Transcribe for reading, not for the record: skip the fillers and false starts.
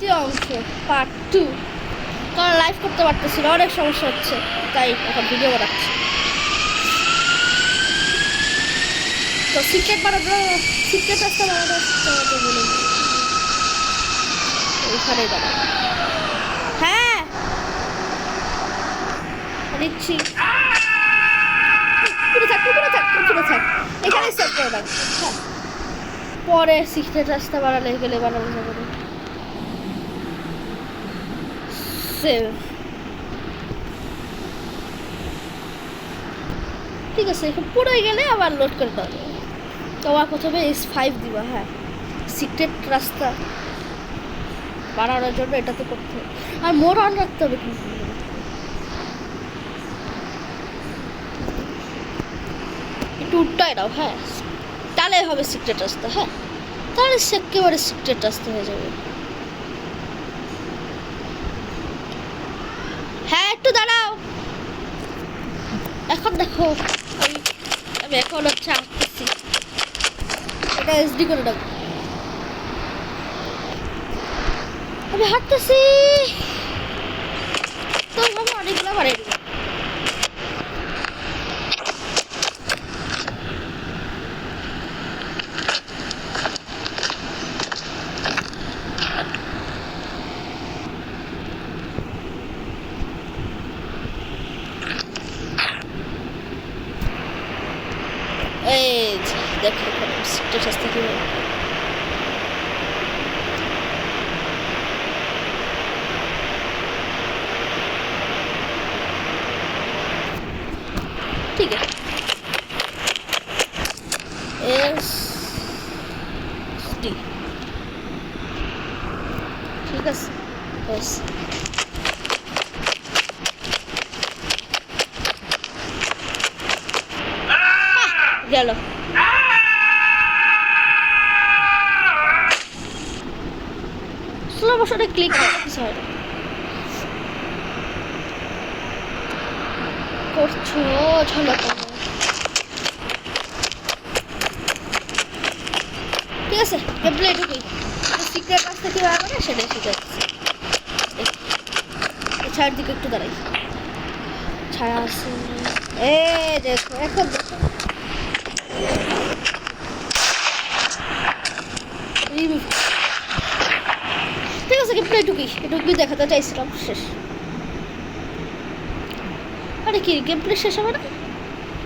দ্বিতীয় অংশ পার্ট 2, কারণ লাইভ করতে পারতেছি না, অনেক সমস্যা হচ্ছে, তাই এখন ভিডিও বানাচ্ছি। তো সিক্রেট রাস্তা বানানো তোমাকে বলুন, ওইখানে দাঁড়া। হ্যাঁ দিচ্ছি, পুরো থাক এখানে সেট করে রাখ। হ্যাঁ, পরে সিক্রেট রাস্তা বানানো যাবে না। সেভ, ঠিক আছে। এখন পুরোই গেলে আবার লোড করে দেওয়া যাবে। তোমার প্রথমে S5 দিবা। হ্যাঁ, সিক্রেট রাস্তা বানানোর জন্য এটাতে করতে হবে, আর মোড় অন রাখতে হবে কিন্তু, একটু উল্টায় দাও। হ্যাঁ, তাহলে হবে সিক্রেট রাস্তা। হ্যাঁ, তাহলে একেবারে সিক্রেট রাস্তা হয়ে যাবে। হ্যাঁ, একটু দাঁড়াও। এখন দেখো, আমি এখন হচ্ছে আঁকতেছি, এটা SD করে দাও। আমি হাঁটতেছি, তো আমি অনেকগুলো বানিয়ে দেবো। এই দেখো সিক্রেট রাস্তা কি হয়। ঠিক আছে, SD, ঠিক আছে। ব্যাস, গেল। স্লো মোশনে ক্লিক করতে কিছু হয় না। করছো ঝামেলা করো, ঠিক আছে। গেমপ্লে এটুকুই, সিক্রেট রাস্তা কীভাবে করে সেটাই শিখে যাচ্ছে। ছায়ার দিকে একটু দাঁড়াই, ছায়া আছে। দেখো এখন দেখো, ঠিক আছে। গেমপ্লে এটুকুই দেখাতে চাইছিলাম, শেষ। আরে কি গেমপ্লে শেষ হবে না?